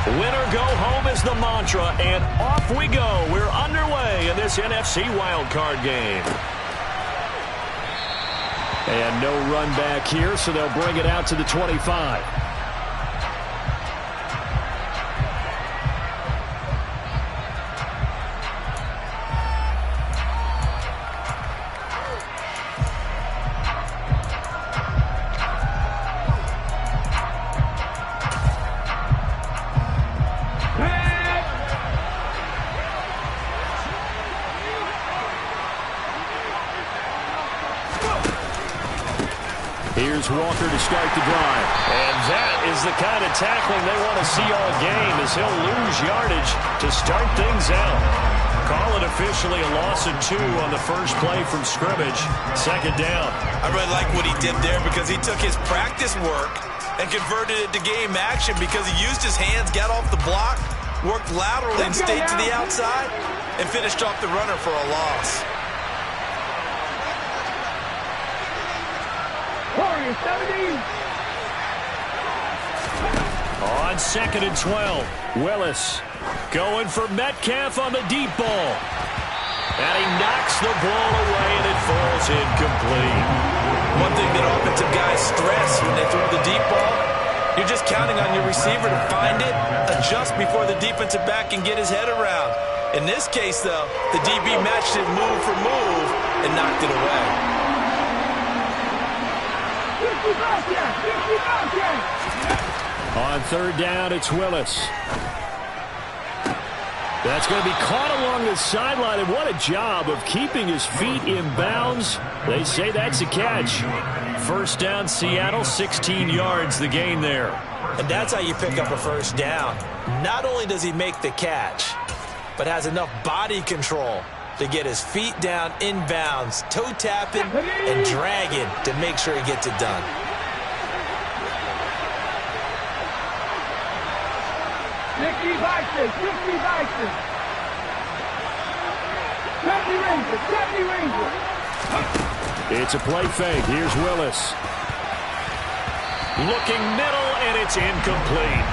Win or go home is the mantra, and off we go. We're underway in this NFC wildcard game. And no run back here, so they'll bring it out to the 25. Here's Walker to start the drive. And that is the kind of tackling they want to see all game, as he'll lose yardage to start things out. Call it officially a loss of 2 on the first play from scrimmage. Second down. I really like what he did there because he took his practice work and converted it to game action because he used his hands, got off the block, worked laterally and stayed to the outside, and finished off the runner for a loss. 70. On 2nd and 12, Willis going for Metcalf on the deep ball. And he knocks the ball away, and it falls incomplete. One thing that offensive guys stress when they throw the deep ball, you're just counting on your receiver to find it, adjust before the defensive back can get his head around. In this case, though, the DB matched it move for move and knocked it away. On 3rd down, it's Willis. That's going to be caught along the sideline, and what a job of keeping his feet in bounds. They say that's a catch. First down, Seattle, 16 yards the gain there. And that's how you pick up a first down. Not only does he make the catch, but has enough body control to get his feet down inbounds, toe tapping and dragging to make sure he gets it done. It's a play fake. Here's Willis. Looking middle, and it's incomplete.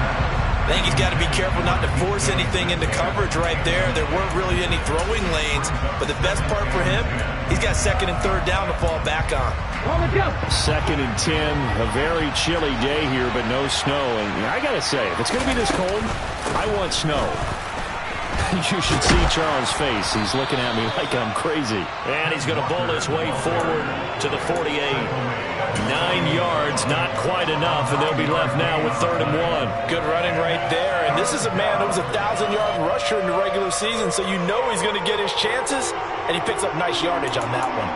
I think he's got to be careful not to force anything into coverage right there. There weren't really any throwing lanes, but the best part for him, he's got 2nd and 3rd down to fall back on. 2nd and 10, a very chilly day here, but no snow. And I got to say, if it's going to be this cold, I want snow. You should see Charles' face. He's looking at me like I'm crazy. And he's going to bowl his way forward to the 48. 9 yards, not quite enough, and they'll be left now with 3rd and 1. Good running right there. And this is a man who was a 1,000-yard rusher in the regular season, so you know he's going to get his chances, and he picks up nice yardage on that one.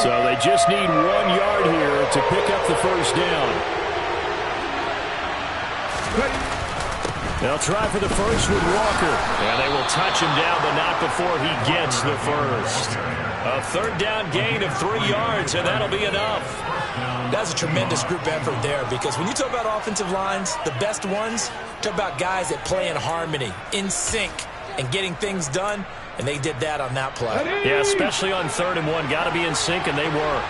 So they just need 1 yard here to pick up the first down. They'll try for the first with Walker. And they will touch him down, but not before he gets the first. A 3rd down gain of 3 yards, and that'll be enough. That's a tremendous group effort there, because when you talk about offensive lines, the best ones, talk about guys that play in harmony, in sync, and getting things done. And they did that on that play. Yeah, especially on 3rd and 1. Got to be in sync, and they were.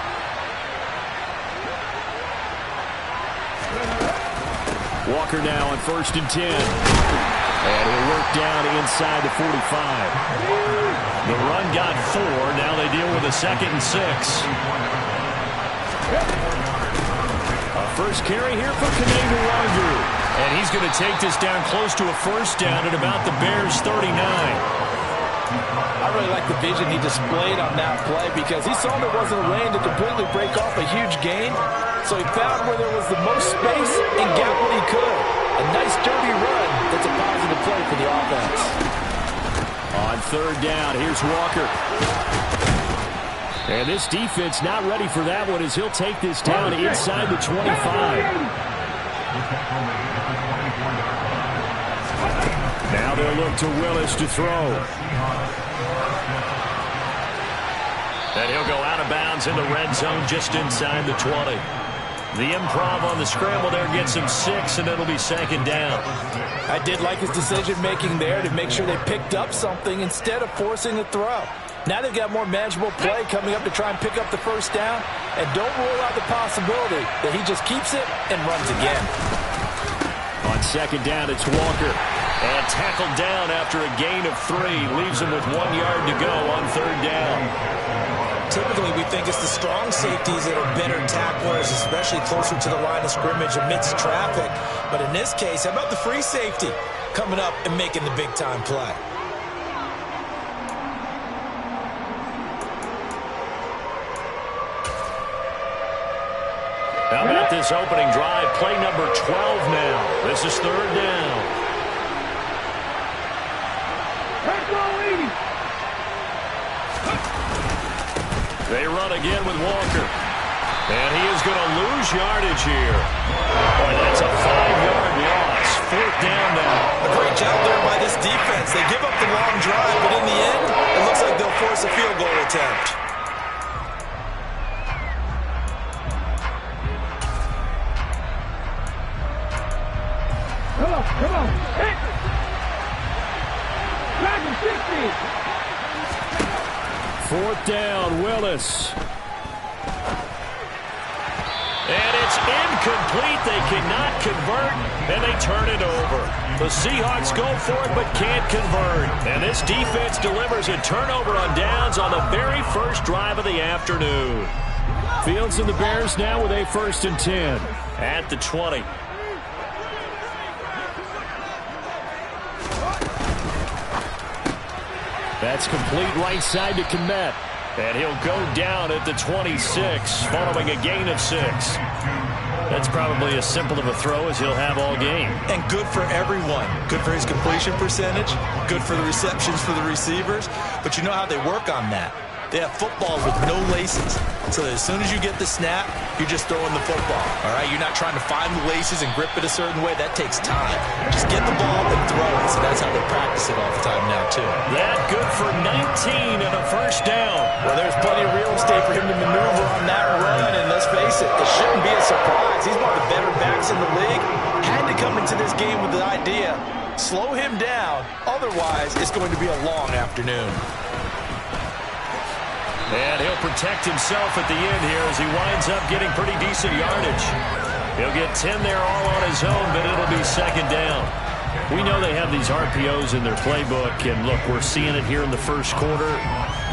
Walker now on 1st and 10. And he'll work down inside the 45. The run got 4. Now they deal with a 2nd and 6. A first carry here for Kanegu Wangu. And he's going to take this down close to a first down at about the Bears' 39. I really like the vision he displayed on that play because he saw there wasn't a lane to completely break off a huge gain. So he found where there was the most space and got what he could. A nice dirty run that's a positive play for the offense. On 3rd down, here's Walker. And this defense not ready for that one as he'll take this down inside the 25. Now they'll look to Willis to throw. And he'll go out of bounds in the red zone just inside the 20. The improv on the scramble there gets him 6, and it'll be 2nd down. I did like his decision-making there to make sure they picked up something instead of forcing a throw. Now they've got more manageable play coming up to try and pick up the first down. And don't rule out the possibility that he just keeps it and runs again. On second down, it's Walker. And tackled down after a gain of 3. Leaves him with 1 yard to go on third down. Typically, we think it's the strong safeties that are better tacklers, especially closer to the line of scrimmage amidst traffic. But in this case, how about the free safety coming up and making the big-time play? How about this opening drive? Play number 12 now. This is third down. They run again with Walker. And he is going to lose yardage here. Boy, that's a 5-yard loss. Fourth down now. A great job there by this defense. They give up the long drive, but in the end, it looks like they'll force a field goal attempt. Come on. Hit. Dragon 60. Fourth down, Willis. And it's incomplete. They cannot convert, and they turn it over. The Seahawks go for it but can't convert. And this defense delivers a turnover on downs on the very first drive of the afternoon. Fields and the Bears now with a 1st and 10 at the 20. That's complete right side to Kmet. And he'll go down at the 26 following a gain of 6. That's probably as simple of a throw as he'll have all game. And good for everyone. Good for his completion percentage. Good for the receptions for the receivers. But you know how they work on that. They have footballs with no laces. So that as soon as you get the snap, you're just throwing the football. All right? You're not trying to find the laces and grip it a certain way. That takes time. Just get the ball and throw it. So that's how they practice it all the time now, too. That good for 19 and a first down. Well, there's plenty of real estate for him to maneuver on that run. And let's face it, it shouldn't be a surprise. He's one of the better backs in the league. Had to come into this game with the idea, slow him down. Otherwise, it's going to be a long afternoon. And he'll protect himself at the end here as he winds up getting pretty decent yardage. He'll get 10 there all on his own, but it'll be second down. We know they have these RPOs in their playbook, and look, we're seeing it here in the first quarter.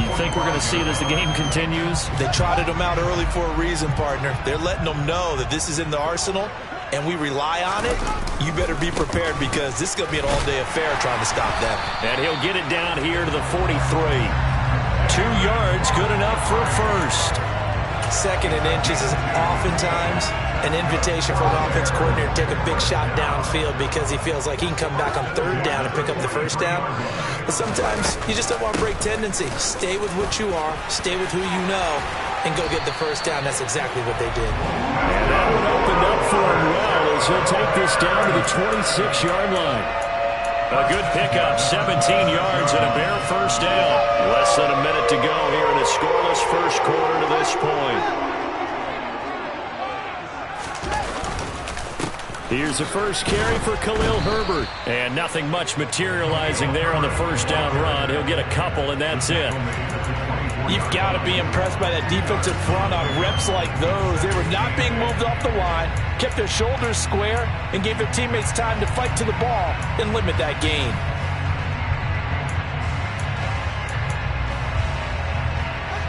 You think we're going to see it as the game continues? They trotted them out early for a reason, partner. They're letting them know that this is in the arsenal, and we rely on it. You better be prepared because this is going to be an all-day affair trying to stop them. And he'll get it down here to the 43. 2 yards, good enough for a first. Second and inches is oftentimes an invitation for an offense coordinator to take a big shot downfield because he feels like he can come back on third down and pick up the first down. But sometimes you just don't want to break tendency. Stay with what you are, stay with who you know, and go get the first down. That's exactly what they did. And that one opened up for him well as he'll take this down to the 26-yard line. A good pickup, 17 yards and a bare first down. Less than a minute to go here in a scoreless first quarter to this point. Here's the first carry for Khalil Herbert. And nothing much materializing there on the first down run. He'll get a couple, and that's it. You've got to be impressed by that defensive front on reps like those. They were not being moved off the line, kept their shoulders square, and gave their teammates time to fight to the ball and limit that gain.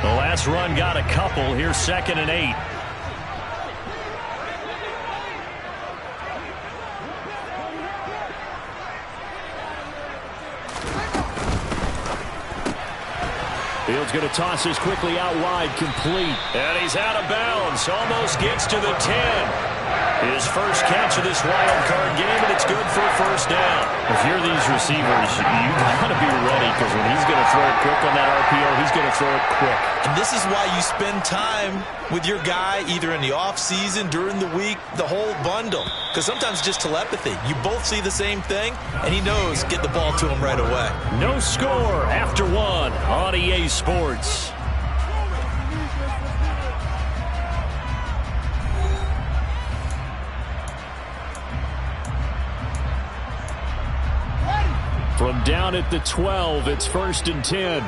The last run got a couple. Here's 2nd and 8. Fields going to toss this quickly out wide, complete. And he's out of bounds. Almost gets to the 10. His first catch of this wild card game, and it's good for a first down. If you're these receivers, you got to be ready because when he's going to throw it quick on that RPO, he's going to throw it quick. And this is why you spend time with your guy either in the offseason, during the week, the whole bundle. Because sometimes just telepathy. You both see the same thing, and he knows get the ball to him right away. No score after 1 on EA Sports. From down at the 12, it's 1st and 10.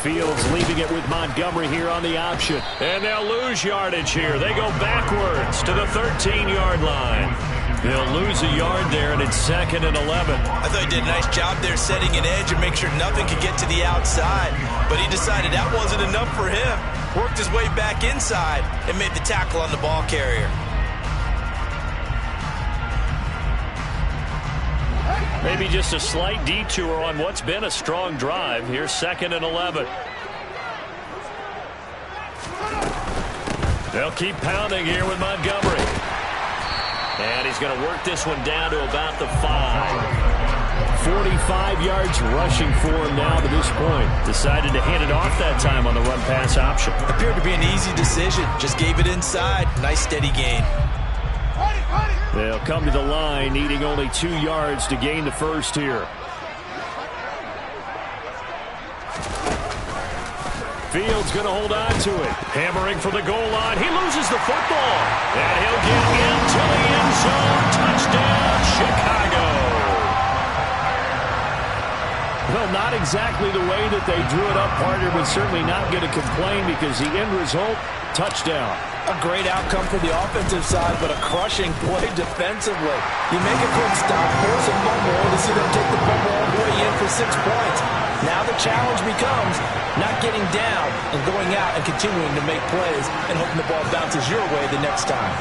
Fields leaving it with Montgomery here on the option. And they'll lose yardage here. They go backwards to the 13-yard line. They'll lose a yard there, and it's 2nd and 11. I thought he did a nice job there setting an edge and make sure nothing could get to the outside. But he decided that wasn't enough for him. Worked his way back inside and made the tackle on the ball carrier. Maybe just a slight detour on what's been a strong drive. Here's 2nd and 11. They'll keep pounding here with Montgomery. And he's going to work this one down to about the 5. 45 yards rushing for him now to this point. Decided to hand it off that time on the run-pass option. Appeared to be an easy decision. Just gave it inside. Nice steady gain. They'll come to the line, needing only 2 yards to gain the first here. Fields going to hold on to it. Hammering for the goal line. He loses the football. And he'll get into the end zone. Touchdown, Chicago. Well, not exactly the way that they drew it up, partner, but certainly not going to complain because the end result, touchdown. A great outcome for the offensive side, but a crushing play defensively. You make a quick stop, force a fumble to see them take the fumble all the way in for 6 points. Now the challenge becomes not getting down and going out and continuing to make plays and hoping the ball bounces your way the next time.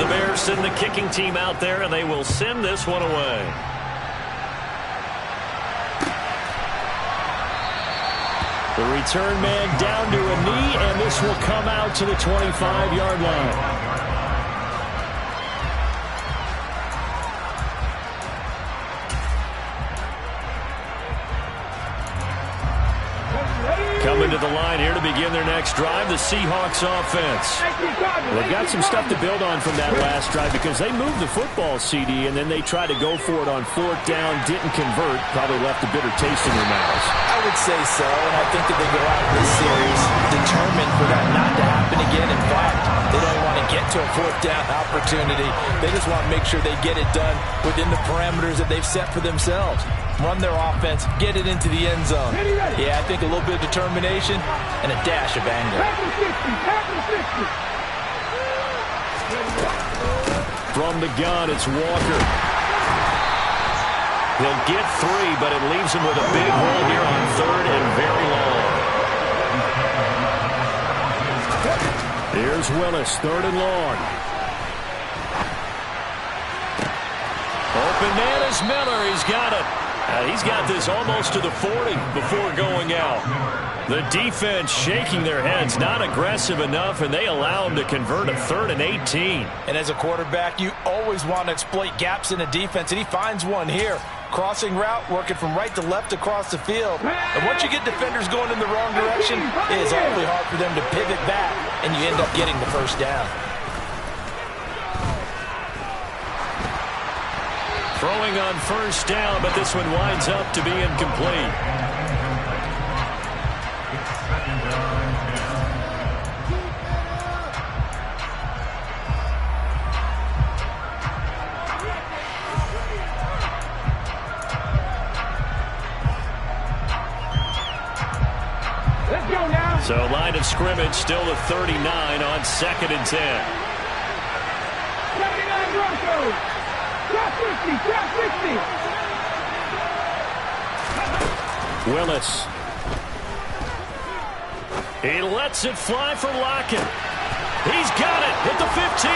The Bears send the kicking team out there, and they will send this one away. The return man down to a knee, and this will come out to the 25-yard line. Coming to the line here to begin their next drive, the Seahawks offense. They've got some stuff to build on from that last drive because they moved the football, CD, and then they tried to go for it on 4th down, didn't convert, probably left a bitter taste in their mouths. I would say so, and I think that they go out of this series determined for that not to happen again. In fact, they don't want to get to a 4th down opportunity. They just want to make sure they get it done within the parameters that they've set for themselves. Run their offense, get it into the end zone. Yeah, I think a little bit of determination and a dash of anger. From the gun, it's Walker. He'll get 3, but it leaves him with a big hole here on 3rd and very long. Here's Willis, 3rd and long. Open man is Miller. He's got it. He's got this almost to the 40 before going out. The defense shaking their heads, not aggressive enough, and they allow him to convert a 3rd and 18. And as a quarterback, you always want to exploit gaps in a defense, and he finds one here. Crossing route, working from right to left across the field. And once you get defenders going in the wrong direction, it is awfully hard for them to pivot back, and you end up getting the first down. Throwing on 1st down, but this one winds up to be incomplete. Let's go now. So line of scrimmage still the 39 on 2nd and 10. 79 Broncos. Drop 50, drop 50. Willis. He lets it fly for Lockett. He's got it at the 15.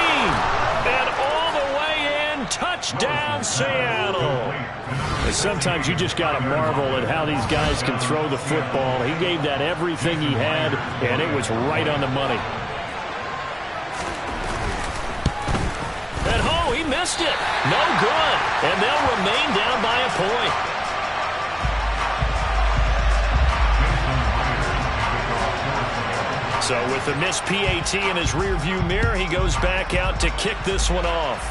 And all the way in, touchdown Seattle. And sometimes you just got to marvel at how these guys can throw the football. He gave that everything he had, and it was right on the money. He missed it. No good. And they'll remain down by a point. So with the missed PAT in his rearview mirror, he goes back out to kick this one off.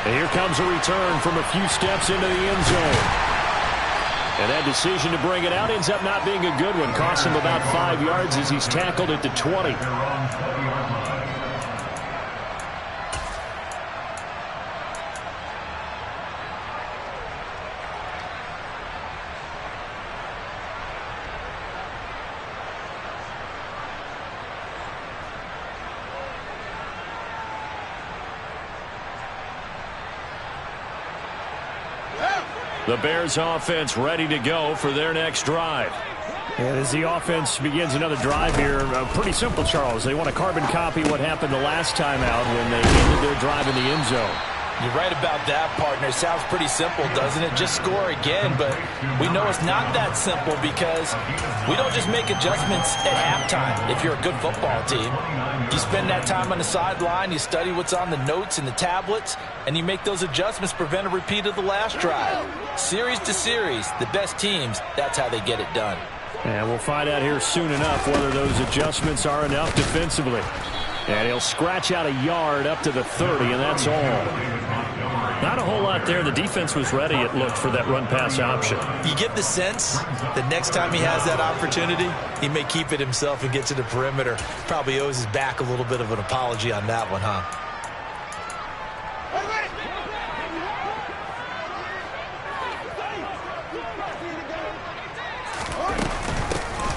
And here comes a return from a few steps into the end zone. And that decision to bring it out ends up not being a good one. Costs him about 5 yards as he's tackled at the 20. The Bears offense ready to go for their next drive. And as the offense begins another drive here, pretty simple, Charles. They want to carbon copy what happened the last time out when they ended their drive in the end zone. You're right about that, partner. Sounds pretty simple, doesn't it? Just score again, but we know it's not that simple because we don't just make adjustments at halftime if you're a good football team. You spend that time on the sideline, you study what's on the notes and the tablets, and you make those adjustments to prevent a repeat of the last drive. Series to series, the best teams, that's how they get it done. And we'll find out here soon enough whether those adjustments are enough defensively. And he'll scratch out a yard up to the 30, and that's all. Not a whole lot there. The defense was ready, it looked, for that run-pass option. You get the sense that next time he has that opportunity, he may keep it himself and get to the perimeter. Probably owes his back a little bit of an apology on that one, huh?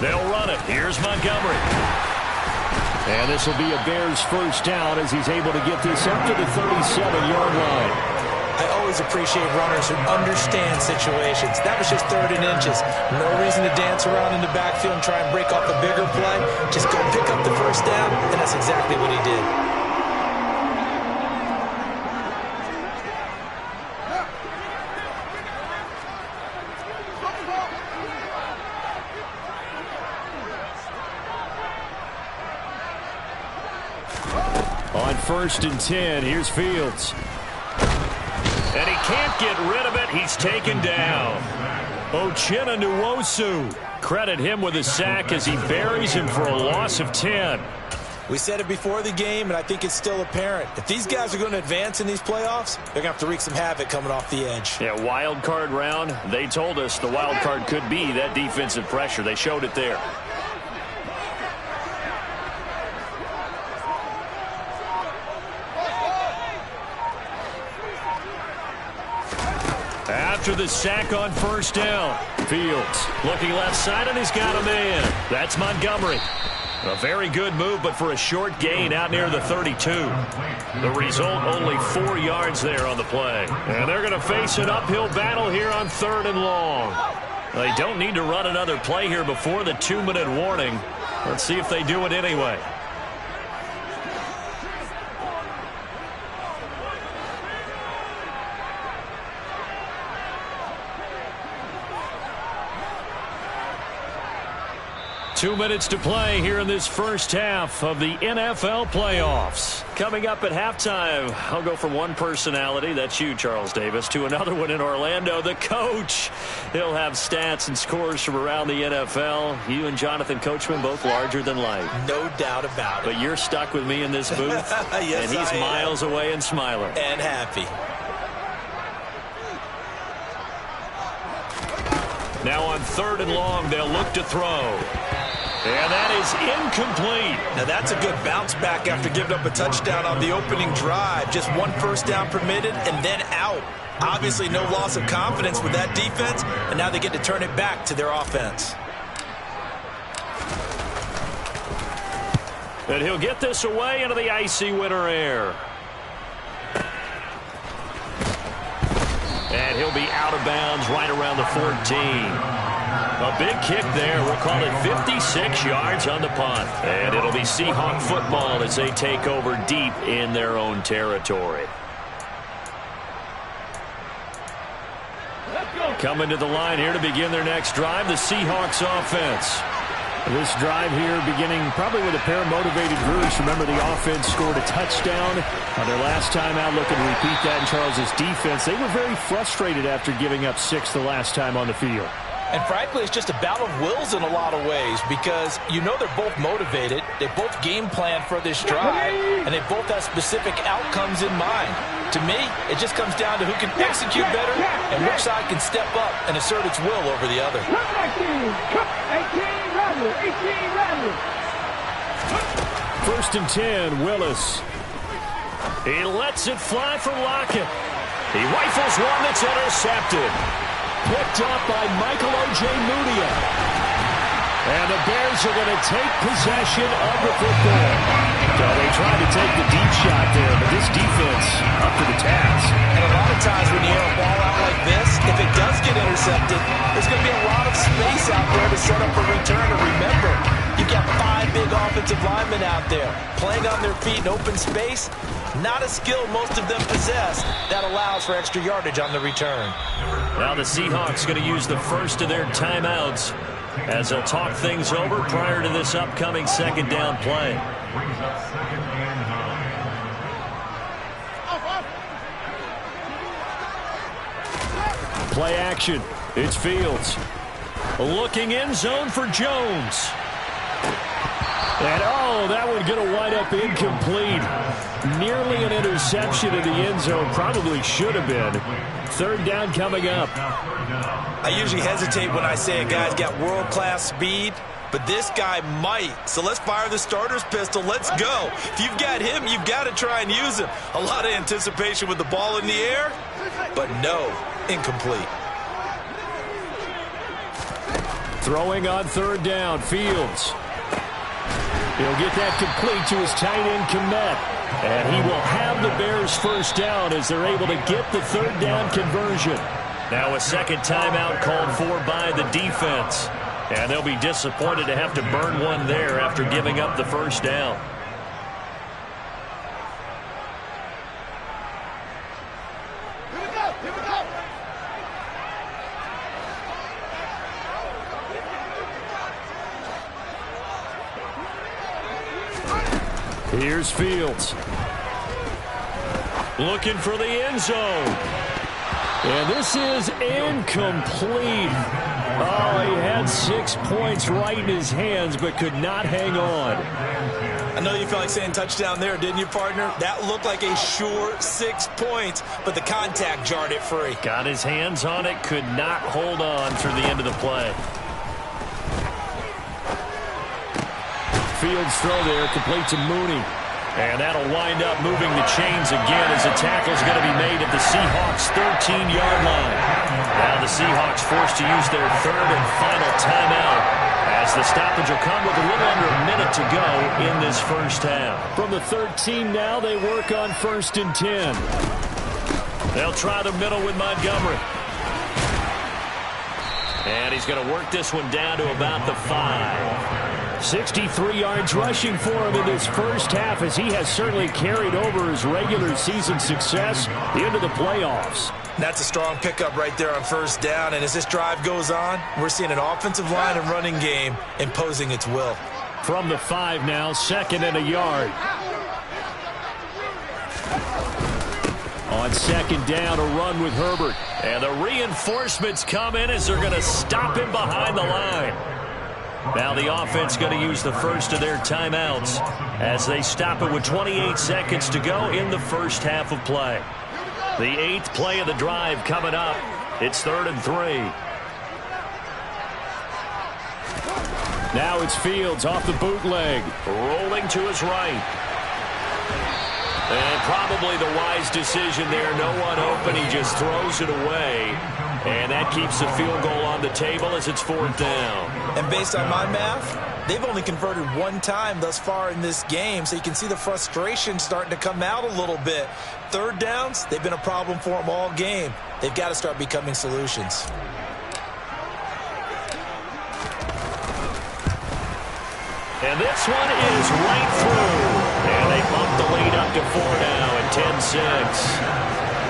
They'll run it. Here's Montgomery. And this will be a Bears first down as he's able to get this up to the 37-yard line. I always appreciate runners who understand situations. That was just 3rd and inches. No reason to dance around in the backfield and try and break off a bigger play. Just go pick up the first down, and that's exactly what he did. On 1st and 10, here's Fields. And he can't get rid of it. He's taken down. Uchenna Nwosu. Credit him with a sack as he buries him for a loss of 10. We said it before the game, and I think it's still apparent. If these guys are going to advance in these playoffs, they're going to have to wreak some havoc coming off the edge. Yeah, wild card round. They told us the wild card could be that defensive pressure. They showed it there. After the sack on 1st down, Fields looking left side, and he's got a man. That's Montgomery. A very good move, but for a short gain out near the 32. The result, only 4 yards there on the play. And they're going to face an uphill battle here on 3rd and long. They don't need to run another play here before the 2-minute warning. Let's see if they do it anyway. Two minutes to play here in this first half of the NFL playoffs. Coming up at halftime, I'll go from one personality, that's you, Charles Davis, to another one in Orlando, the coach. He'll have stats and scores from around the NFL. You and Jonathan Coachman both larger than life. No doubt about it. But you're stuck with me in this booth, yes, and he's miles away and smiling. And happy. Now on 3rd and long, they'll look to throw. And that is incomplete. Now that's a good bounce back after giving up a touchdown on the opening drive. Just 1 first down permitted and then out. Obviously no loss of confidence with that defense, and now they get to turn it back to their offense. And he'll get this away into the icy winter air. And he'll be out of bounds right around the 14. A big kick there. We'll call it 56 yards on the punt. And it'll be Seahawk football as they take over deep in their own territory. Coming to the line here to begin their next drive, the Seahawks offense. This drive here beginning probably with a pair of motivated groups. Remember, the offense scored a touchdown on their last time out, looking to repeat that in Charles's defense. They were very frustrated after giving up 6 the last time on the field. And frankly, it's just a battle of wills in a lot of ways because you know they're both motivated, they both game plan for this drive, and they both have specific outcomes in mind. To me, it just comes down to who can execute better and which side can step up and assert its will over the other. 1st and 10, Willis. He lets it fly from Lockett. He rifles one that's intercepted. Picked up by Michael O.J. Mudia. And the Bears are going to take possession of the football. So they tried to take the deep shot there, but this defense up to the task. And a lot of times when you air a ball out like this, if it does get up a return. And remember, you've got 5 big offensive linemen out there playing on their feet in open space. Not a skill most of them possess that allows for extra yardage on the return. Now the Seahawks going to use the first of their timeouts as they'll talk things over prior to this upcoming second down play. Play action. It's Fields. Looking end zone for Jones. And, oh, that one going to wind up incomplete. Nearly an interception in the end zone. Probably should have been. Third down coming up. I usually hesitate when I say a guy's got world-class speed, but this guy might. So let's fire the starter's pistol. Let's go. If you've got him, you've got to try and use him. A lot of anticipation with the ball in the air, but no, incomplete. Throwing on third down, Fields. He'll get that complete to his tight end, Kmet. And he will have the Bears first down as they're able to get the third down conversion. Now a second timeout called for by the defense. And they'll be disappointed to have to burn one there after giving up the first down. Here's Fields. Looking for the end zone. And this is incomplete. Oh, he had 6 points right in his hands, but could not hang on. I know you felt like saying touchdown there, didn't you, partner? That looked like a sure 6 points, but the contact jarred it free. Got his hands on it, could not hold on through the end of the play. Fields throw there, complete to Mooney. And that'll wind up moving the chains again as the tackle's going to be made at the Seahawks' 13-yard line. Now the Seahawks forced to use their third and final timeout as the stoppage will come with a little under a minute to go in this first half. From the 13 now, they work on 1st and 10. They'll try the middle with Montgomery. And he's going to work this one down to about the 5. 63 yards rushing for him in this first half as he has certainly carried over his regular season success into the playoffs. That's a strong pickup right there on first down, and as this drive goes on, we're seeing an offensive line and running game imposing its will. From the 5 now, 2nd and a yard. On 2nd down, a run with Herbert. And the reinforcements come in as they're going to stop him behind the line. Now the offense going to use the first of their timeouts as they stop it with 28 seconds to go in the first half of play. The 8th play of the drive coming up. It's 3rd and 3. Now it's Fields off the bootleg. Rolling to his right. And probably the wise decision there. No one open. He just throws it away. And that keeps the field goal on the table as it's 4th down. And based on my math, they've only converted 1 time thus far in this game, so you can see the frustration starting to come out a little bit. 3rd downs, they've been a problem for them all game. They've got to start becoming solutions. And this one is right through. And they bump the lead up to 4 now at 10-6.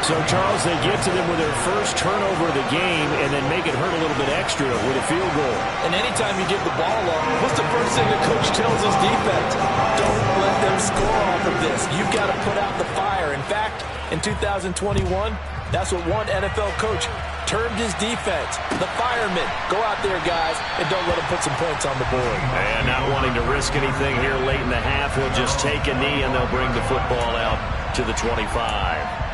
So, Charles, they get to them with their first turnover of the game and then make it hurt a little bit extra with a field goal. And anytime you give the ball up, what's the first thing the coach tells his defense? Don't let them score off of this. You've got to put out the fire. In fact, in 2021, that's what one NFL coach termed his defense. The firemen. Go out there, guys, and don't let them put some points on the board. And not wanting to risk anything here late in the half, he'll just take a knee and they'll bring the football out to the 25.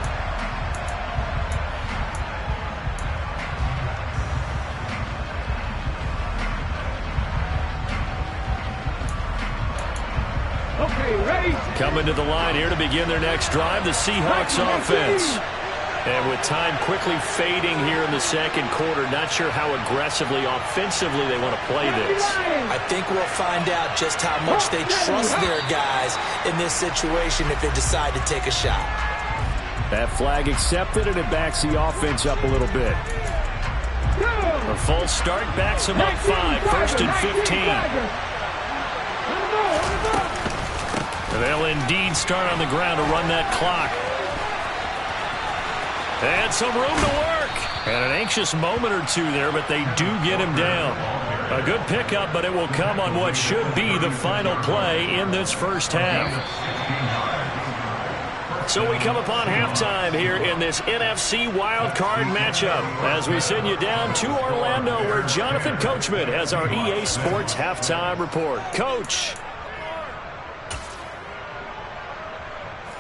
Okay, ready? Coming to the line here to begin their next drive, the Seahawks offense. And with time quickly fading here in the second quarter, not sure how aggressively, offensively they want to play this. I think we'll find out just how much they trust their guys in this situation if they decide to take a shot. That flag accepted, and it backs the offense up a little bit. A false start backs him up 5, 1st and 15. They'll indeed start on the ground to run that clock. And some room to work. And an anxious moment or two there, but they do get him down. A good pickup, but it will come on what should be the final play in this first half. So we come upon halftime here in this NFC wildcard matchup as we send you down to Orlando where Jonathan Coachman has our EA Sports halftime report. Coach.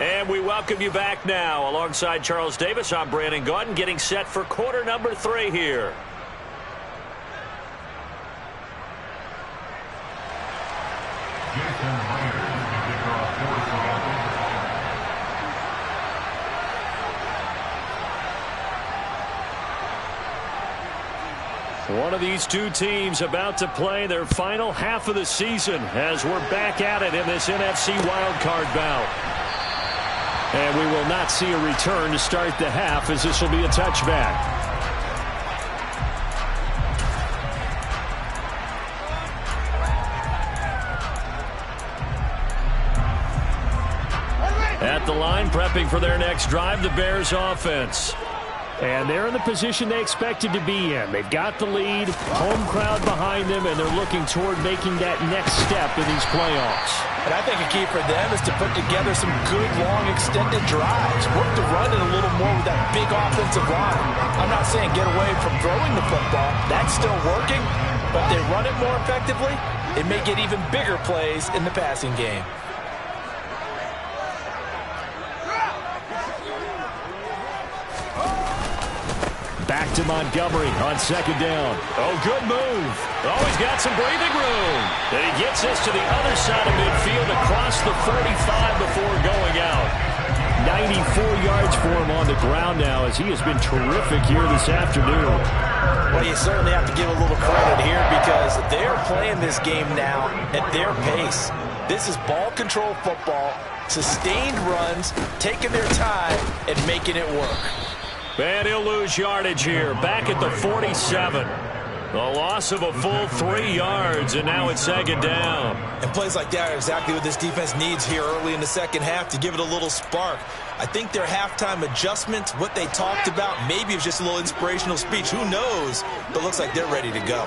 And we welcome you back now. Alongside Charles Davis, I'm Brandon Gaudin, getting set for quarter number 3 here. One of these two teams about to play their final half of the season as we're back at it in this NFC wildcard bout. And we will not see a return to start the half as this will be a touchback. At the line, prepping for their next drive, the Bears offense. And they're in the position they expected to be in. They've got the lead, home crowd behind them, and they're looking toward making that next step in these playoffs. And I think a key for them is to put together some good, long, extended drives. Work the run in a little more with that big offensive line. I'm not saying get away from throwing the football. That's still working. But if they run it more effectively, it may get even bigger plays in the passing game. Back to Montgomery on 2nd down. Oh, good move. Always got some breathing room. And he gets us to the other side of midfield across the 45 before going out. 94 yards for him on the ground now as he has been terrific here this afternoon. Well, you certainly have to give a little credit here because they're playing this game now at their pace. This is ball control football, sustained runs, taking their time, and making it work. And he'll lose yardage here, back at the 47. A loss of a full 3 yards, and now it's 2nd down. And plays like that are exactly what this defense needs here early in the second half to give it a little spark. I think their halftime adjustments, what they talked about, maybe it was just a little inspirational speech. Who knows? But looks like they're ready to go.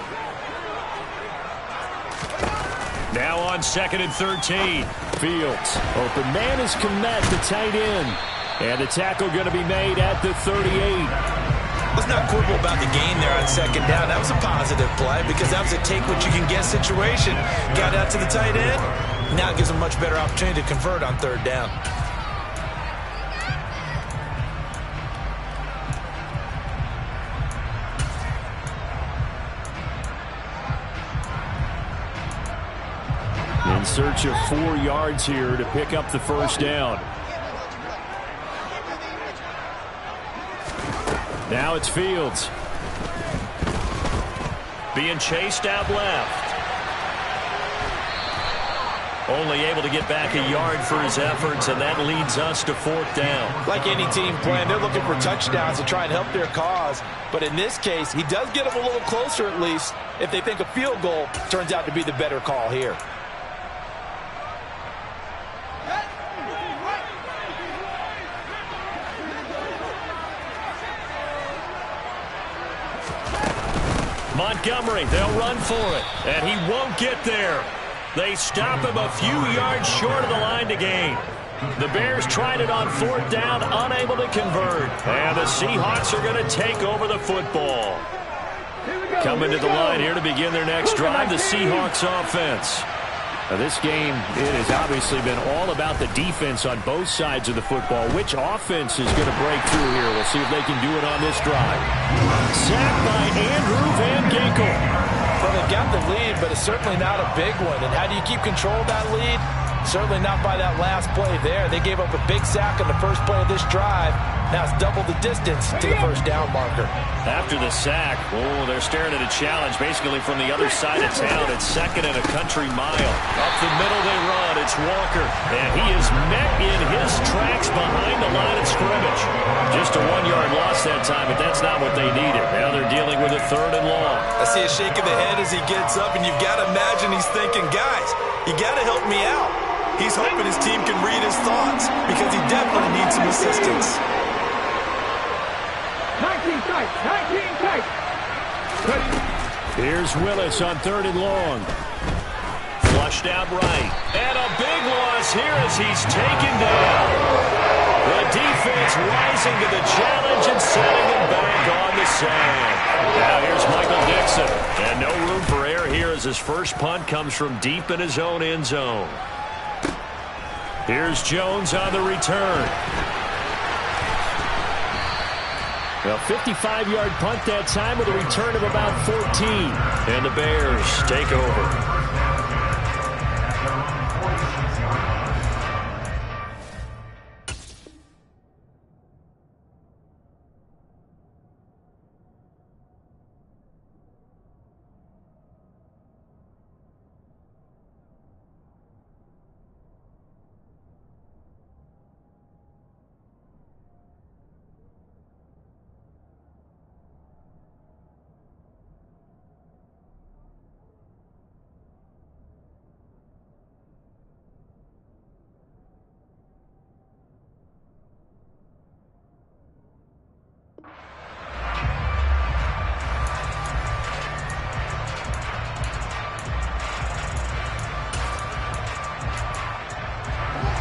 Now on 2nd and 13. Fields. Open man is Kmet, the tight end. And the tackle going to be made at the 38. Let's not quibble about the gain there on 2nd down. That was a positive play because that was a take-what-you-can-get situation. Got out to the tight end. Now it gives them a much better opportunity to convert on 3rd down. In search of 4 yards here to pick up the 1st down. Now it's Fields. Being chased out left. Only able to get back a yard for his efforts, and that leads us to 4th down. Like any team playing, they're looking for touchdowns to try and help their cause. But in this case, he does get them a little closer at least if they think a field goal turns out to be the better call here. Montgomery, they'll run for it, and he won't get there. They stop him a few yards short of the line to gain. The Bears tried it on 4th down, unable to convert. And the Seahawks are going to take over the football. Coming to the line here to begin their next drive, the Seahawks offense. Now this game, it has obviously been all about the defense on both sides of the football. Which offense is going to break through here? We'll see if they can do it on this drive. Sacked by Andrew Van Ginkel. Well, they've got the lead, but it's certainly not a big one. And how do you keep control of that lead? Certainly not by that last play there. They gave up a big sack on the first play of this drive. Now it's double the distance to the 1st down marker. After the sack, they're staring at a challenge basically from the other side of town. It's 2nd and a country mile. Up the middle they run. It's Walker. And he is met in his tracks behind the line of scrimmage. Just a 1-yard loss yards that time, but that's not what they needed. Now they're dealing with a 3rd and long. I see a shake of the head as he gets up, and you've got to imagine he's thinking, guys, you got to help me out. He's hoping his team can read his thoughts because he definitely needs some assistance. 19 tight, 19 tight. Here's Willis on 3rd and long. Flushed out right. And a big loss here as he's taken down. The defense rising to the challenge and setting him back on the sand. Now here's Michael Dixon. And no room for error here as his first punt comes from deep in his own end zone. Here's Jones on the return. A 55-yard punt that time with a return of about 14. And the Bears take over.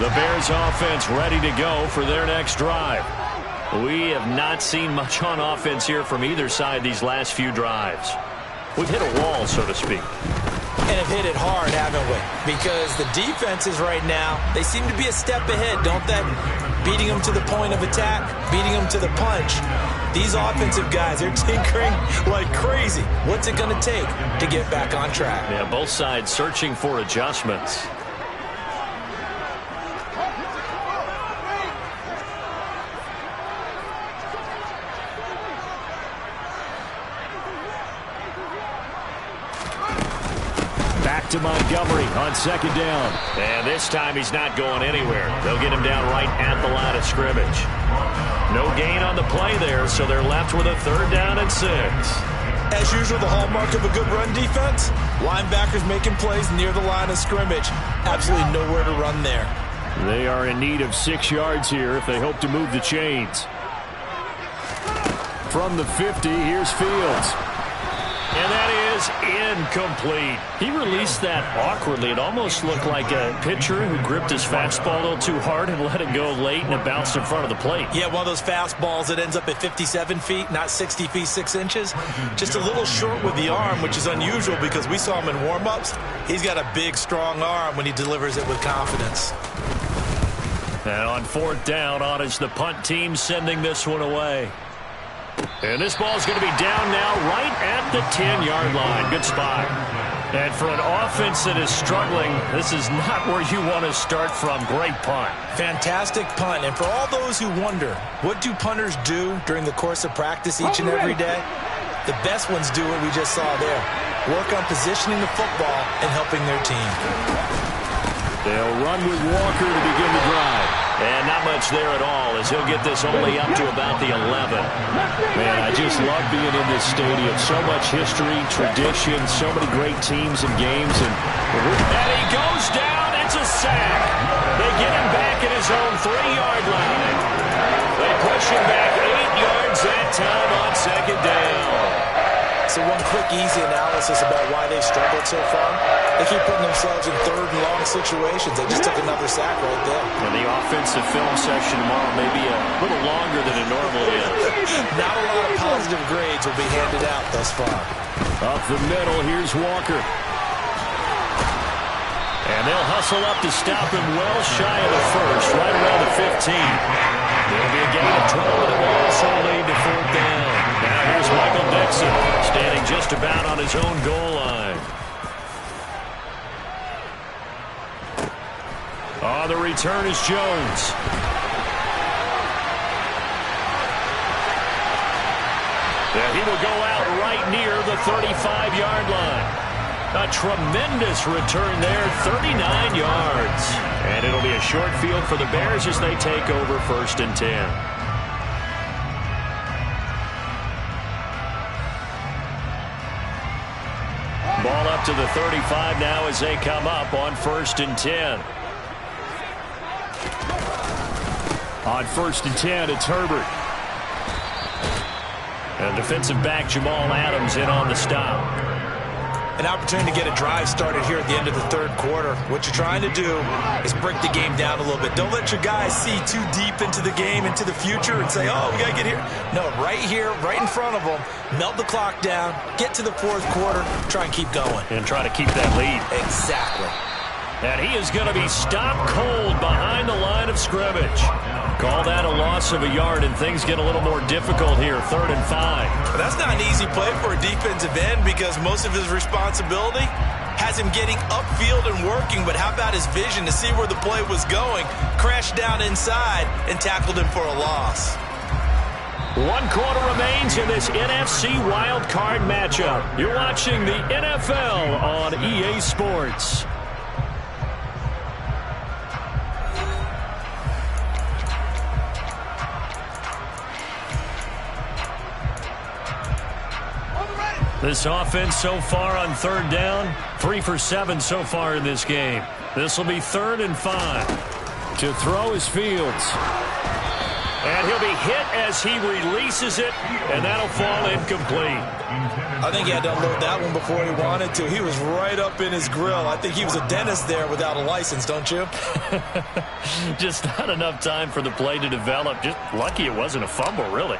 The Bears offense ready to go for their next drive. We have not seen much on offense here from either side these last few drives. We've hit a wall, so to speak. And have hit it hard, haven't we? Because the defenses right now, they seem to be a step ahead, don't they? Beating them to the point of attack, beating them to the punch. These offensive guys, they're tinkering like crazy. What's it going to take to get back on track? Yeah, both sides searching for adjustments. To Montgomery on 2nd down. And this time he's not going anywhere. They'll get him down right at the line of scrimmage. No gain on the play there, so they're left with a 3rd down and 6. As usual, the hallmark of a good run defense, linebackers making plays near the line of scrimmage. Absolutely nowhere to run there. They are in need of 6 yards here if they hope to move the chains. From the 50, here's Fields. And that is incomplete. He released that awkwardly. It almost looked like a pitcher who gripped his fastball a little too hard and let it go late, and it bounced in front of the plate. Yeah, one of those fastballs that ends up at 57 feet, not 60 feet, 6 inches. Just a little short with the arm, which is unusual because we saw him in warm-ups. He's got a big, strong arm when he delivers it with confidence. And on 4th down, on is the punt team sending this one away. And this ball's going to be down now right at the 10-yard line. Good spot. And for an offense that is struggling, this is not where you want to start from. Great punt. Fantastic punt. And for all those who wonder, what do punters do during the course of practice each and every day? The best ones do what we just saw there. Work on positioning the football and helping their team. They'll run with Walker to begin the drive. And not much there at all as he'll get this only up to about the 11. Man, I just love being in this stadium. So much history, tradition, so many great teams and games. And he goes down. It's a sack. They get him back at his own 3-yard line. They push him back 8 yards that time on 2nd down. So one quick, easy analysis about why they've struggled so far. They keep putting themselves in 3rd and long situations. They just took another sack right there. And the offensive film session tomorrow may be a little longer than it normally is. Not a lot of positive grades will be handed out thus far. Up the middle, here's Walker. And they'll hustle up to stop him well shy of the 1st, right around the 15. There'll be a gain of 12, and it will also lead to 4th down. Now here's Michael Dixon, standing just about on his own goal line. On the return is Jones. Yeah, he will go out right near the 35-yard line. A tremendous return there, 39 yards. And it'll be a short field for the Bears as they take over 1st and 10. Ball up to the 35 now as they come up on 1st and 10. On 1st and 10, it's Herbert. And defensive back Jamal Adams in on the stop. An opportunity to get a drive started here at the end of the 3rd quarter. What you're trying to do is break the game down a little bit. Don't let your guys see too deep into the game, into the future, and say, oh, we got to get here. No, right here, right in front of them, melt the clock down, get to the 4th quarter, try and keep going. And try to keep that lead. Exactly. And he is going to be stopped cold behind the line of scrimmage. Call that a loss of a yard, and things get a little more difficult here, 3rd and 5. That's not an easy play for a defensive end because most of his responsibility has him getting upfield and working, but how about his vision to see where the play was going, crashed down inside, and tackled him for a loss. 1 quarter remains in this NFC Wild Card matchup. You're watching the NFL on EA Sports. This offense so far on 3rd down, 3 for 7 so far in this game. This will be 3rd and 5. To throw is Fields. And he'll be hit as he releases it, and that'll fall incomplete. I think he had to unload that one before he wanted to. He was right up in his grill. I think he was a dentist there without a license, don't you? Just not enough time for the play to develop. Just lucky it wasn't a fumble, really.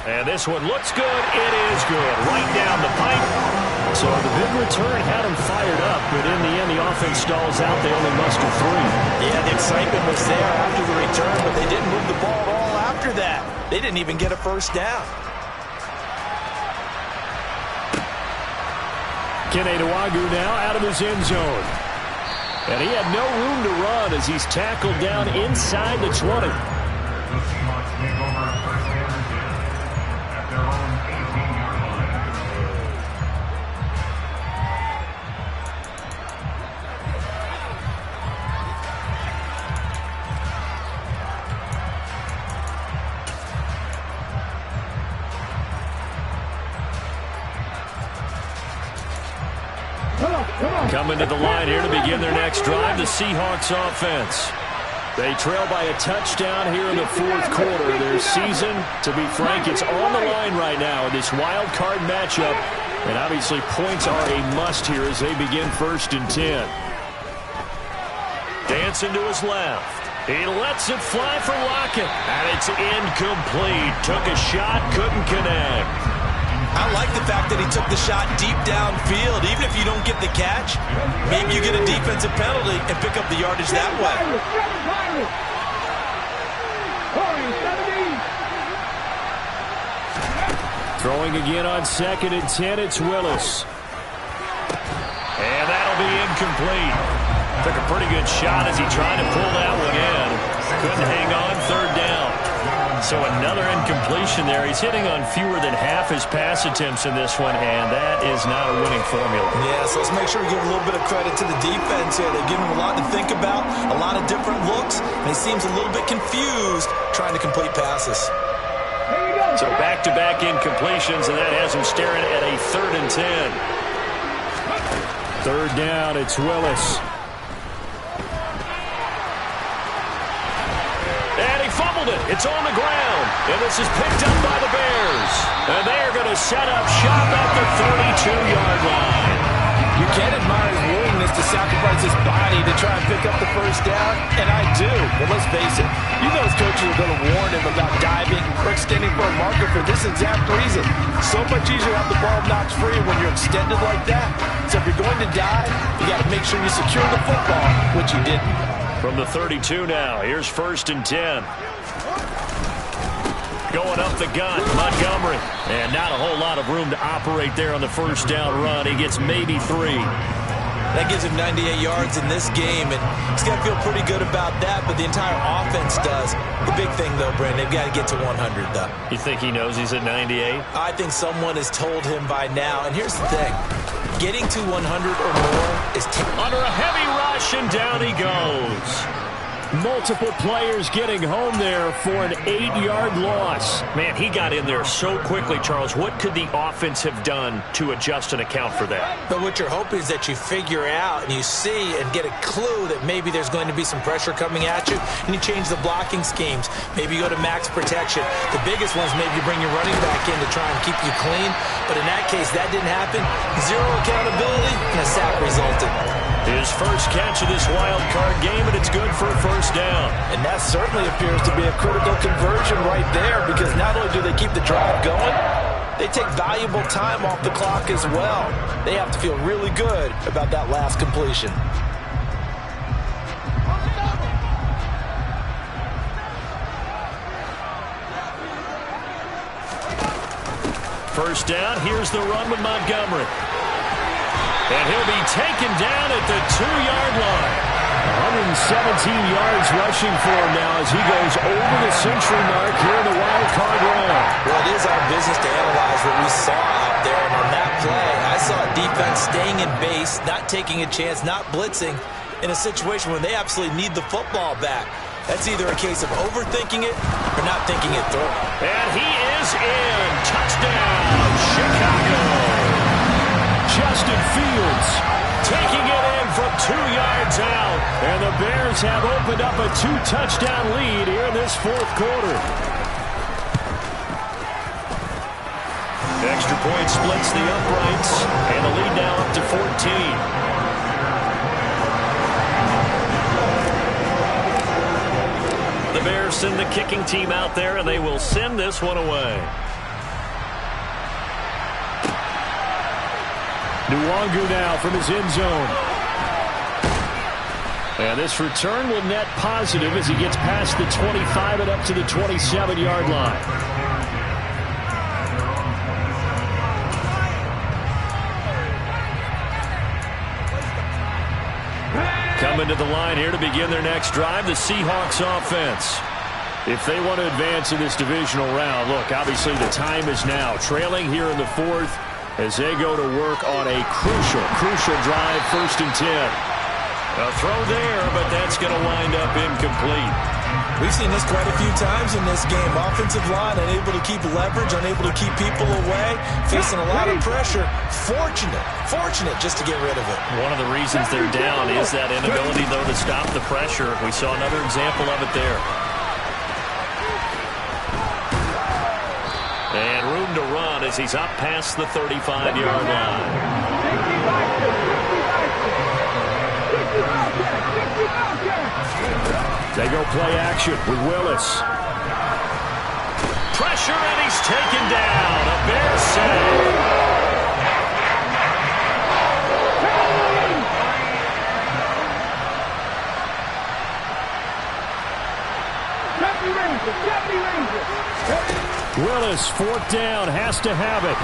And this one looks good. It is good. Right down the pipe. So the big return had him fired up, but in the end, the offense stalls out. They only muster 3. Yeah, the excitement was there after the return, but they didn't move the ball at all after that. They didn't even get a 1st down. Keneduagu now out of his end zone. And he had no room to run as he's tackled down inside the 20. Coming to the line here to begin their next drive, the Seahawks offense. They trail by a touchdown here in the 4th quarter. Their season, to be frank, it's on the line right now in this wild card matchup. And obviously points are a must here as they begin 1st and 10. Dancing to his left. He lets it fly for Lockett. And it's incomplete. Took a shot, couldn't connect. I like the fact that he took the shot deep downfield. Even if you don't get the catch, maybe you get a defensive penalty and pick up the yardage that way. Throwing again on 2nd and 10, it's Willis. And that'll be incomplete. Took a pretty good shot as he tried to pull that one in. Couldn't hang on, 3rd down. So another incompletion there. He's hitting on fewer than half his pass attempts in this one, and that is not a winning formula. Yeah, so let's make sure we give a little bit of credit to the defense here. They've given him a lot to think about, a lot of different looks, and he seems a little bit confused trying to complete passes. So back-to-back incompletions, and that has him staring at a 3rd and 10. 3rd down, it's Willis. It's on the ground, and this is picked up by the Bears. And they're going to set up shop at the 32-yard line. You can't admire his willingness to sacrifice his body to try and pick up the 1st down, and I do. But let's face it, you know his coaches are going to warn him about diving or extending for a marker for this exact reason. So much easier to have the ball knocked free when you're extended like that. So if you're going to dive, you got to make sure you secure the football, which you didn't. From the 32 now, here's 1st and 10. Going up the gun, Montgomery. And not a whole lot of room to operate there on the 1st down run. He gets maybe 3. That gives him 98 yards in this game, and he's got to feel pretty good about that, but the entire offense does. The big thing, though, Brandon, they've got to get to 100, though. You think he knows he's at 98? I think someone has told him by now, and here's the thing. Getting to 100 or more is... Under a heavy rush, and down he goes. Multiple players getting home there for an 8-yard loss. Man, he got in there so quickly, Charles. What could the offense have done to adjust and account for that? But what you're hoping is that you figure out and you see and get a clue that maybe there's going to be some pressure coming at you, and you change the blocking schemes. Maybe you go to max protection. The biggest ones, maybe you bring your running back in to try and keep you clean. But in that case, that didn't happen. Zero accountability, and a sack resulted. His first catch of this wild card game, and it's good for a first down. And that certainly appears to be a critical conversion right there, because not only do they keep the drive going, they take valuable time off the clock as well. They have to feel really good about that last completion. First down, here's the run with Montgomery. And he'll be taken down at the 2-yard line. 117 yards rushing for him now as he goes over the century mark here in the wild card round. Well, it is our business to analyze what we saw out there. And on that play, I saw a defense staying in base, not taking a chance, not blitzing in a situation where they absolutely need the football back. That's either a case of overthinking it or not thinking it through. And he is in. Touchdown, Chicago. Justin Fields taking it in from 2 yards out. And the Bears have opened up a 2-touchdown lead here in this fourth quarter. Extra point splits the uprights. And the lead now up to 14. The Bears send the kicking team out there, and they will send this one away. Nwangu now from his end zone. And this return will net positive as he gets past the 25 and up to the 27-yard line. Coming to the line here to begin their next drive, the Seahawks offense. If they want to advance in this divisional round, look, obviously the time is now. Trailing here in the fourth as they go to work on a crucial drive, 1st and 10. A throw there, but that's going to wind up incomplete. We've seen this quite a few times in this game. Offensive line unable to keep leverage, unable to keep people away, facing a lot of pressure. Fortunate just to get rid of it. One of the reasons they're down is that inability, though, to stop the pressure. We saw another example of it there. And room to run as he's up past the 35-yard line. They go play action with Willis. Pressure, and he's taken down. A Bears save. Willis, 4th down, has to have it.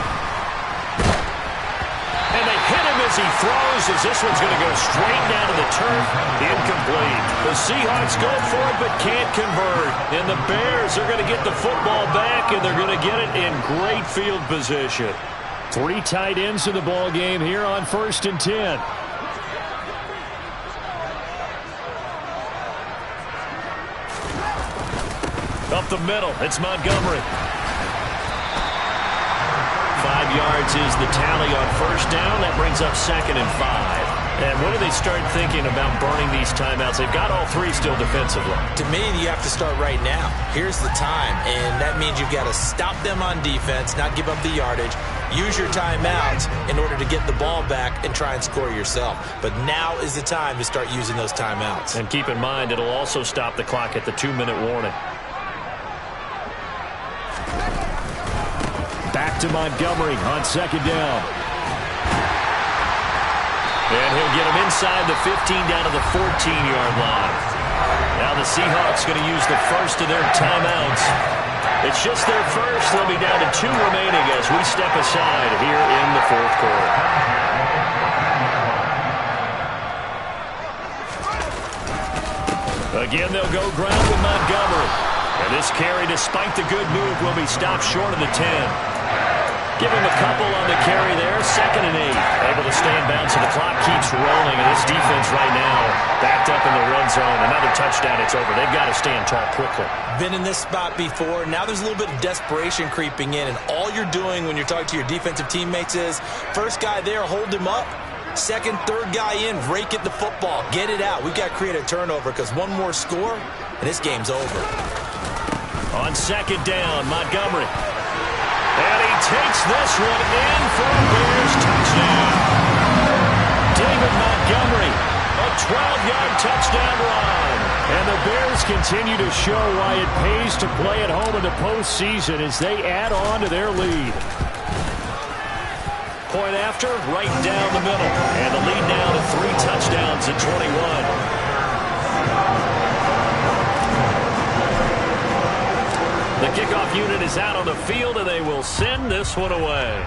And they hit him as he throws, as this one's going to go straight down to the turf. Incomplete. The Seahawks go for it but can't convert. And the Bears are going to get the football back, and they're going to get it in great field position. 3 tight ends in the ball game here on 1st and 10. Up the middle, it's Montgomery. 5 yards is the tally on 1st down. That brings up 2nd and 5. And when do they start thinking about burning these timeouts? They've got all 3 still defensively. To me, you have to start right now. Here's the time, and that means you've got to stop them on defense, not give up the yardage. Use your timeouts in order to get the ball back and try and score yourself. But now is the time to start using those timeouts. And keep in mind, it'll also stop the clock at the 2-minute warning. Back to Montgomery on 2nd down. And he'll get him inside the 15 down to the 14-yard line. Now the Seahawks going to use the first of their timeouts. It's just their first. They'll be down to 2 remaining as we step aside here in the 4th quarter. Again, they'll go ground with Montgomery. And this carry, despite the good move, will be stopped short of the 10. Give him a couple on the carry there. 2nd and 8. Able to stay in bounds, so the clock keeps rolling. And this defense right now backed up in the red zone. Another touchdown, it's over. They've got to stand tall quickly. Been in this spot before. Now there's a little bit of desperation creeping in. And all you're doing when you're talking to your defensive teammates is, first guy there, hold him up. Second, third guy in, rake at the football. Get it out. We've got to create a turnover because one more score, and this game's over. On 2nd down, Montgomery. And he takes this one in for a Bears touchdown. David Montgomery, a 12-yard touchdown run. And the Bears continue to show why it pays to play at home in the postseason as they add on to their lead. Point after, right down the middle. And the lead now to 3 touchdowns at 21. The kickoff unit is out on the field, and they will send this one away.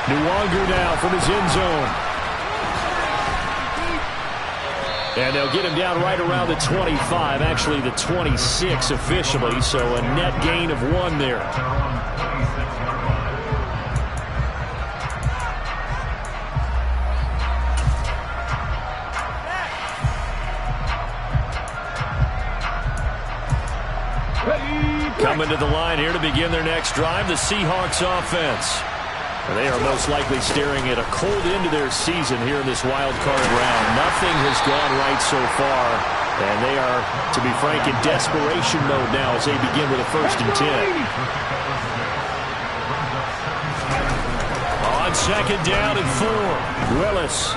Nwangu now from his end zone. And they'll get him down right around the 25, actually the 26 officially, so a net gain of 1 there. Coming to the line here to begin their next drive, the Seahawks offense. They are most likely staring at a cold end to their season here in this wild card round. Nothing has gone right so far, and they are, to be frank, in desperation mode now as they begin with a 1st and 10. On 2nd down and 4, Willis.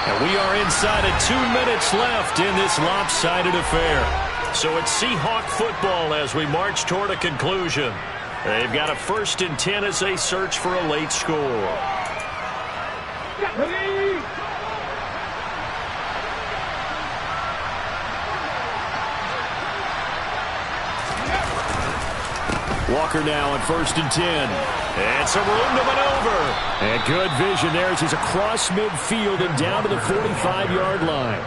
And we are inside of 2 minutes left in this lopsided affair. So it's Seahawk football as we march toward a conclusion. They've got a 1st and 10 as they search for a late score. Walker now on 1st and 10. And some room to maneuver. And good vision there as he's across midfield and down to the 45-yard line.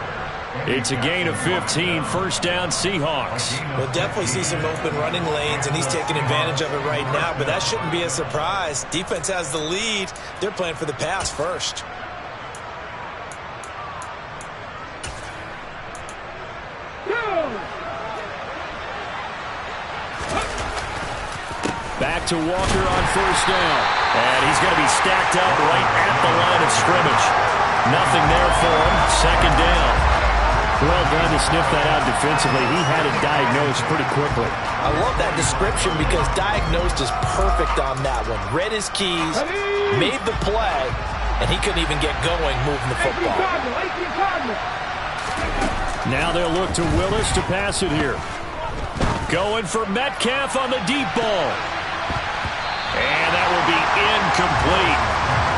It's a gain of 15, 1st down Seahawks. We'll definitely see some open running lanes, and he's taking advantage of it right now, but that shouldn't be a surprise. Defense has the lead. They're playing for the pass first. Back to Walker on 1st down. And he's going to be stacked up right at the line of scrimmage. Nothing there for him. 2nd down. Well done to sniff that out defensively. He had it diagnosed pretty quickly. I love that description because diagnosed is perfect on that one. Read his keys, made the play, and he couldn't even get going moving the football. Now they'll look to Willis to pass it here. Going for Metcalf on the deep ball. And that will be incomplete.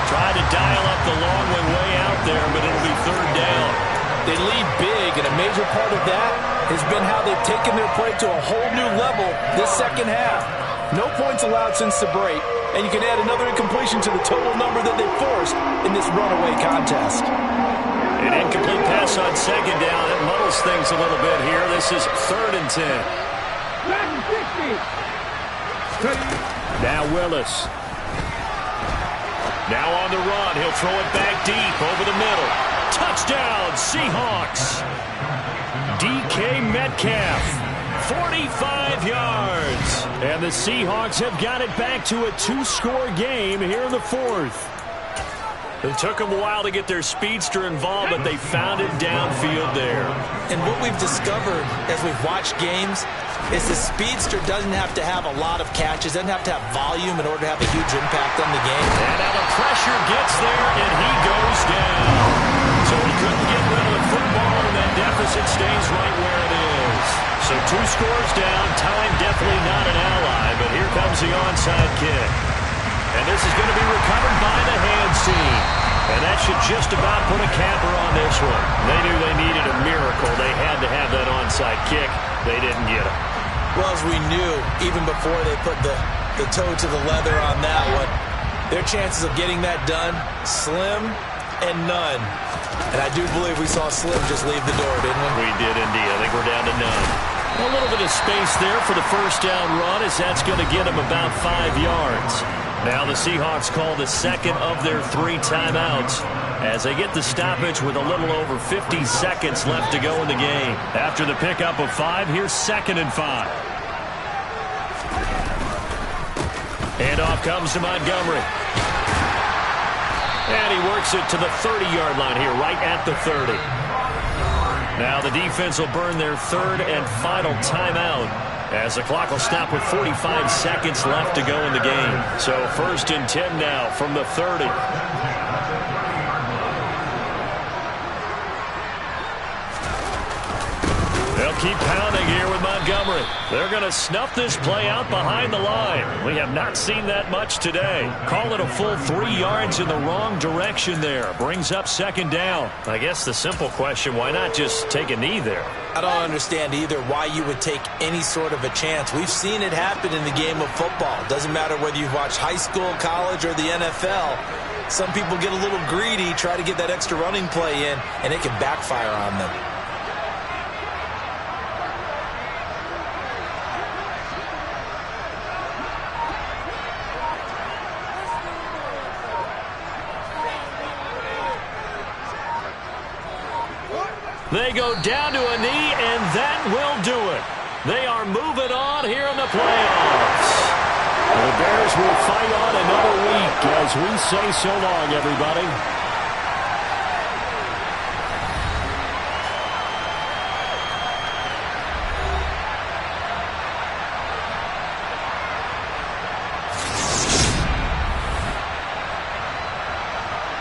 Tried to dial up the long one way out there, but it'll be 3rd down. They lead big, and a major part of that has been how they've taken their play to a whole new level this 2nd half. No points allowed since the break, and you can add another incompletion to the total number that they forced in this runaway contest. An incomplete pass on 2nd down. It muddles things a little bit here. This is 3rd and 10. Now Willis. Now on the run. He'll throw it back deep over the middle. Touchdown, Seahawks. DK Metcalf, 45 yards. And the Seahawks have got it back to a 2-score game here in the 4th. It took them a while to get their speedster involved, but they found it downfield there. And what we've discovered as we've watched games is the speedster doesn't have to have a lot of catches, doesn't have to have volume in order to have a huge impact on the game. And now the pressure gets there, and he goes down. So he couldn't get rid of the football, and that deficit stays right where it is. So 2 scores down, time definitely not an ally, but here comes the onside kick. And this is going to be recovered by the hands team. And that should just about put a capper on this one. They knew they needed a miracle. They had to have that onside kick. They didn't get it. Well, as we knew, even before they put the toe to the leather on that one, their chances of getting that done, slim and none. And I do believe we saw Slim just leave the door, didn't we? We did indeed. I think we're down to none. A little bit of space there for the first down run, as that's going to get him about 5 yards. Now the Seahawks call the second of their 3 timeouts as they get the stoppage with a little over 50 seconds left to go in the game. After the pickup of 5, here's 2nd and 5. And off comes to Montgomery. And he works it to the 30-yard line here, right at the 30. Now the defense will burn their 3rd and final timeout as the clock will stop with 45 seconds left to go in the game. So 1st and 10 now from the 30. They'll keep pounding here with Montgomery. They're going to snuff this play out behind the line. We have not seen that much today. Call it a full 3 yards in the wrong direction there. Brings up 2nd down. I guess the simple question, why not just take a knee there? I don't understand either why you would take any sort of a chance. We've seen it happen in the game of football. Doesn't matter whether you've watched high school, college, or the NFL. Some people get a little greedy, try to get that extra running play in, and it can backfire on them. They go down to a knee, and that will do it. They are moving on here in the playoffs. The Bears will fight on another week as we say so long, everybody.